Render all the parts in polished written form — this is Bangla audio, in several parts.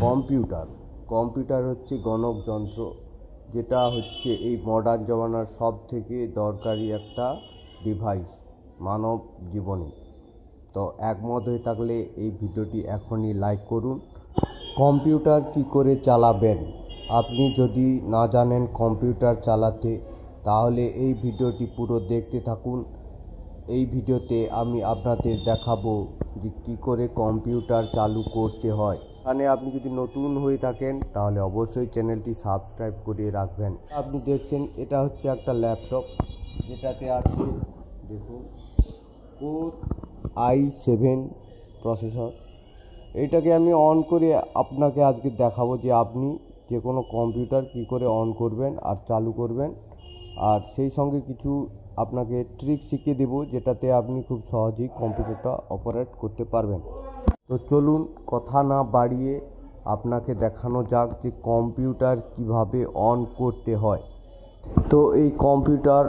কম্পিউটার কম্পিউটার হচ্ছে গণক যন্ত্র, যেটা হচ্ছে এই মডার্ন জমানার সব থেকে দরকারি একটা ডিভাইস মানব জীবনে। তো একমত হয়ে থাকলে এই ভিডিওটি এখনই লাইক করুন। কম্পিউটার কি করে চালাবেন, আপনি যদি না জানেন কম্পিউটার চালাতে, তাহলে এই ভিডিওটি পুরো দেখতে থাকুন। এই ভিডিওতে আমি আপনাদের দেখাবো যে কী করে কম্পিউটার চালু করতে হয়। এখানে আপনি যদি নতুন হয়ে থাকেন তাহলে অবশ্যই চ্যানেলটি সাবস্ক্রাইব করে রাখবেন। আপনি দেখছেন এটা হচ্ছে একটা ল্যাপটপ, যেটাতে আছে দেখুন Core i7 প্রসেসর। এইটাকে আমি অন করে আপনাকে আজকে দেখাবো যে আপনি যে কোনো কম্পিউটার কী করে অন করবেন আর চালু করবেন, আর সেই সঙ্গে কিছু আপনাকে ট্রিক শিখিয়ে দেব যেটাতে আপনি খুব সহজেই কম্পিউটারটা অপারেট করতে পারবেন। তো চলুন কথা না বাড়িয়ে আপনাকে দেখানো যাক যে কম্পিউটার কিভাবে অন করতে হয়। তো এই কম্পিউটার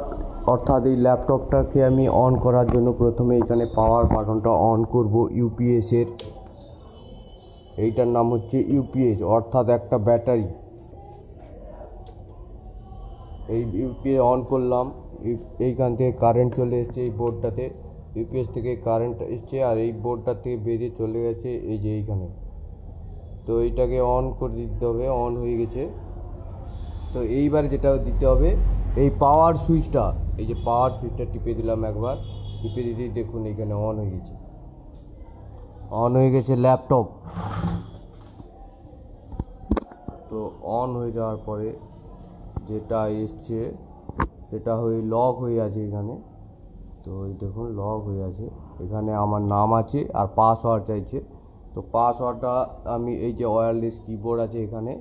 অর্থাৎ এই ল্যাপটপটাকে আমি অন করার জন্য প্রথমে এখানে পাওয়ার বাটনটা অন করব ইউপিএসের। এইটার নাম হচ্ছে ইউপিএস অর্থাৎ একটা ব্যাটারি। এই ইউপিএস অন করলাম, এইখান থেকে কারেন্ট চলে এসছে এই বোর্ডটাতে, ইউপিএস থেকে কারেন্ট এসছে আর এই বোর্ডটা থেকে বেরিয়ে চলে গেছে এই যে এইখানে। তো এইটাকে অন করে দিতে হবে, অন হয়ে গেছে। তো এইবার যেটা দিতে হবে এই পাওয়ার সুইচটা, এই যে পাওয়ার সুইচটা টিপে দিলাম একবার, টিপে দিতেই দেখুন এইখানে অন হয়ে গেছে, অন হয়ে গেছে ল্যাপটপ। তো অন হয়ে যাওয়ার পরে যেটা এসছে সেটা হয়ে লক হয়ে আছে এখানে। তো এই দেখুন লক হয়ে আছে, এখানে আমার নাম আছে আর পাসওয়ার্ড চাইছে। তো পাসওয়ার্ডটা আমি এই যে ওয়্যারলেস কিবোর্ড আছে এখানে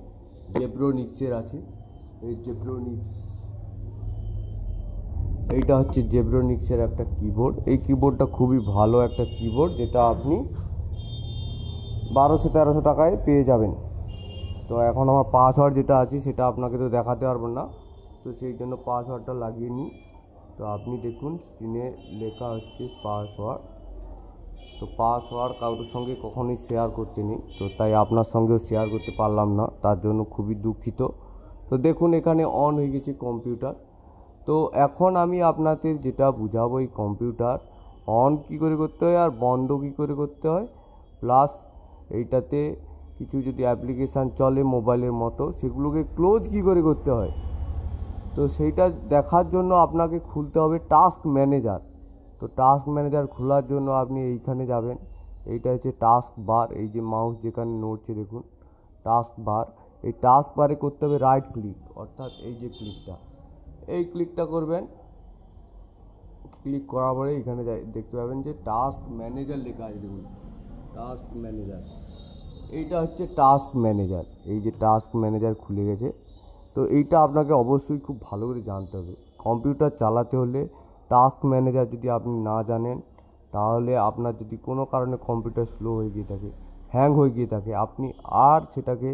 জেব্রোনিক্সের আছে, এই জেব্রোনিক্স, এইটা হচ্ছে জেব্রোনিক্সের একটা কিবোর্ড। এই কিবোর্ডটা খুবই ভালো একটা কিবোর্ড, যেটা আপনি 1200-1300 টাকায় পেয়ে যাবেন। তো এখন আমার পাসওয়ার্ড যেটা আছে সেটা আপনাকে তো দেখাতে পারবো না, তো সেই জন্য পাসওয়ার্ডটা লাগিয়ে নিই। তো আপনি দেখুন স্ক্রিনে লেখা হচ্ছে পাসওয়ার্ড। তো পাসওয়ার্ড কারোর সঙ্গে কখনোই শেয়ার করতে নেই, তো তাই আপনার সঙ্গেও শেয়ার করতে পারলাম না, তার জন্য খুবই দুঃখিত। তো দেখুন এখানে অন হয়ে গেছে কম্পিউটার। তো এখন আমি আপনাদের যেটা বুঝাবো এই কম্পিউটার অন কী করে করতে হয় আর বন্ধ কী করে করতে হয়, প্লাস এইটাতে কিছু যদি অ্যাপ্লিকেশান চলে মোবাইলের মতো সেগুলোকে ক্লোজ কী করে করতে হয়। তো সেইটা দেখার জন্য আপনাকে খুলতে হবে টাস্ক ম্যানেজার। তো টাস্ক ম্যানেজার খোলার জন্য আপনি এইখানে যাবেন, এইটা হচ্ছে টাস্ক বার, এই যে মাউস যেখানে নড়ছে দেখুন টাস্ক বার। এই টাস্ক বারে করতে হবে রাইট ক্লিক, অর্থাৎ এই যে ক্লিকটা, এই ক্লিকটা করবেন। ক্লিক করার পরে এখানে দেখতে পাবেন যে টাস্ক ম্যানেজার লেখা আছে দেখুন, টাস্ক ম্যানেজার, এইটা হচ্ছে টাস্ক ম্যানেজার। এই যে টাস্ক ম্যানেজার খুলে গেছে। তো এইটা আপনাকে অবশ্যই খুব ভালো করে জানতে হবে। কম্পিউটার চালাতে হলে টাস্ক ম্যানেজার যদি আপনি না জানেন, তাহলে আপনার যদি কোনো কারণে কম্পিউটার স্লো হয়ে গিয়ে থাকে, হ্যাং হয়ে গিয়ে থাকে, আপনি আর সেটাকে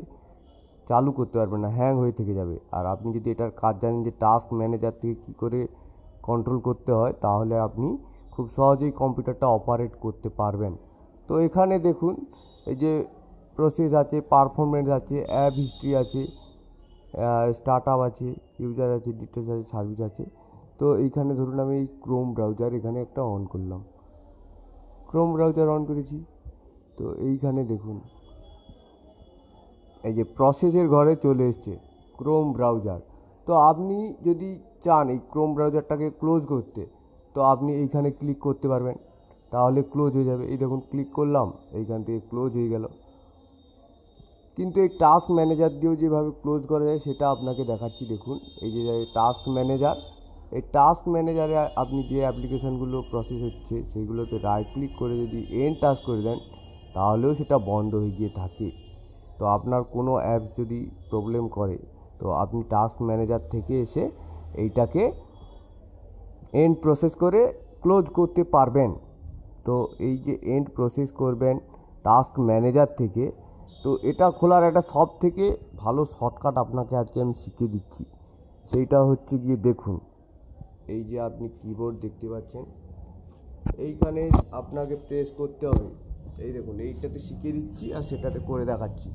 চালু করতে পারবেন না, হ্যাং হয়ে থেকে যাবে। আর আপনি যদি এটার কাজ জানেন যে টাস্ক ম্যানেজার থেকে কী করে কন্ট্রোল করতে হয়, তাহলে আপনি খুব সহজেই কম্পিউটারটা অপারেট করতে পারবেন। তো এখানে দেখুন এই যে প্রসেস আছে, পারফরমেন্স আছে, অ্যাপ হিস্ট্রি আছে, স্টার্ট আপ আছে, ইউজার আছে, ডিটেলস আছে, সার্ভিস আছে। তো এইখানে ধরুন আমি এই ক্রোম ব্রাউজার এখানে একটা অন করলাম, ক্রোম ব্রাউজার অন করেছি। তো এইখানে দেখুন এই যে প্রসেসের ঘরে চলে এসছে ক্রোম ব্রাউজার। তো আপনি যদি চান এই ক্রোম ব্রাউজারটাকে ক্লোজ করতে, তো আপনি এইখানে ক্লিক করতে পারবেন, তাহলে ক্লোজ হয়ে যাবে। এই দেখুন ক্লিক করলাম, এইখান থেকে ক্লোজ হয়ে গেল। কিন্তু এই টাস্ক ম্যানেজার দিয়েও যেভাবে ক্লোজ করা যায় সেটা আপনাকে দেখাচ্ছি। দেখুন এই যে টাস্ক ম্যানেজার, এই টাস্ক ম্যানেজারে আপনি যে অ্যাপ্লিকেশানগুলো প্রসেস হচ্ছে সেইগুলোতে রাইট ক্লিক করে যদি এন্ড টাস্ক করে দেন, তাহলেও সেটা বন্ধ হয়ে গিয়ে থাকে। তো আপনার কোনো অ্যাপ যদি প্রবলেম করে, তো আপনি টাস্ক ম্যানেজার থেকে এসে এইটাকে এন্ড প্রসেস করে ক্লোজ করতে পারবেন। তো এই যে এন্ড প্রসেস করবেন টাস্ক ম্যানেজার থেকে, তো এটা খোলার একটা সব থেকে ভালো শর্টকাট আপনাকে আজকে আমি শিখিয়ে দিচ্ছি। সেইটা হচ্ছে গিয়ে দেখুন এই যে আপনি কিবোর্ড দেখতে পাচ্ছেন, এইখানে আপনাকে প্রেস করতে হবে। এই দেখুন এইটাতে শিখিয়ে দিচ্ছি আর সেটাতে করে দেখাচ্ছি।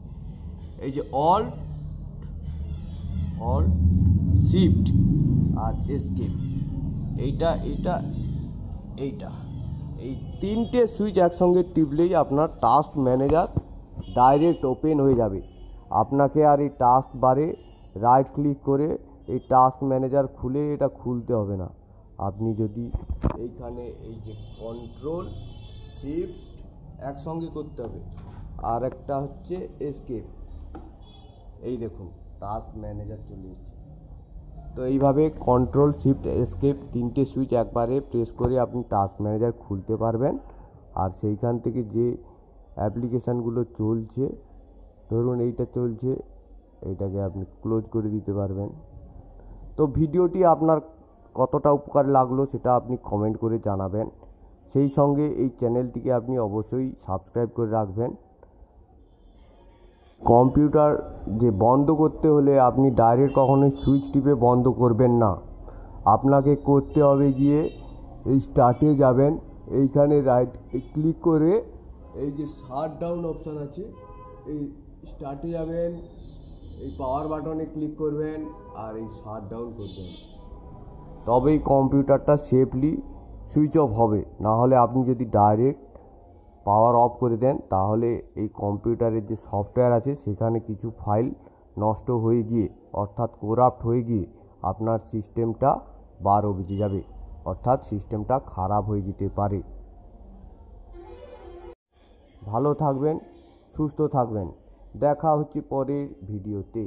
এই যে অল্ট শিফট আর এসকেপ, এইটা এই তিনটে সুইচ একসঙ্গে টিপলেই আপনার টাস্ক ম্যানেজার ডাইরেক্ট ওপেন হয়ে যাবে। আপনাকে আর এই টাস্ক বারে রাইট ক্লিক করে এই টাস্ক ম্যানেজার খুলে এটা খুলতে হবে না। আপনি যদি এইখানে এই যে কন্ট্রোল শিফট একসঙ্গে করতে হবে, আর একটা হচ্ছে এসকেপ, এই দেখুন টাস্ক ম্যানেজার চলে এসেছে। তো এইভাবে কন্ট্রোল শিফট এসকেপ তিনটে সুইচ একবারে প্রেস করে আপনি টাস্ক ম্যানেজার খুলতে পারবেন। আর সেইখান থেকে যে অ্যাপ্লিকেশানগুলো চলছে, ধরুন এইটা চলছে, এইটাকে আপনি ক্লোজ করে দিতে পারবেন। তো ভিডিওটি আপনার কতটা উপকার লাগলো সেটা আপনি কমেন্ট করে জানাবেন। সেই সঙ্গে এই চ্যানেলটিকে আপনি অবশ্যই সাবস্ক্রাইব করে রাখবেন। কম্পিউটার যে বন্ধ করতে হলে আপনি ডাইরেক্ট কখনোই সুইচ টিপে বন্ধ করবেন না। আপনাকে করতে হবে গিয়ে এই স্টার্টে যাবেন, এইখানে রাইট ক্লিক করে এই যে শাট ডাউন অপশান আছে, এই স্টার্টে যাবেন, এই পাওয়ার বাটনে ক্লিক করবেন আর এই শাট ডাউন করবেন, তবেই কম্পিউটারটা সেফলি সুইচ অফ হবে। না হলে আপনি যদি ডাইরেক্ট পাওয়ার অফ করে দেন তাহলে এই কম্পিউটারের যে সফটওয়্যার আছে সেখানে কিছু ফাইল নষ্ট হয়ে গিয়ে অর্থাৎ করাপ্ট হয়ে গিয়ে আপনার সিস্টেমটা 12 বেজে যাবে, অর্থাৎ সিস্টেমটা খারাপ হয়ে যেতে পারে। ভালো থাকবেন, সুস্থ থাকবেন, দেখা হচ্ছে পরের ভিডিওতে।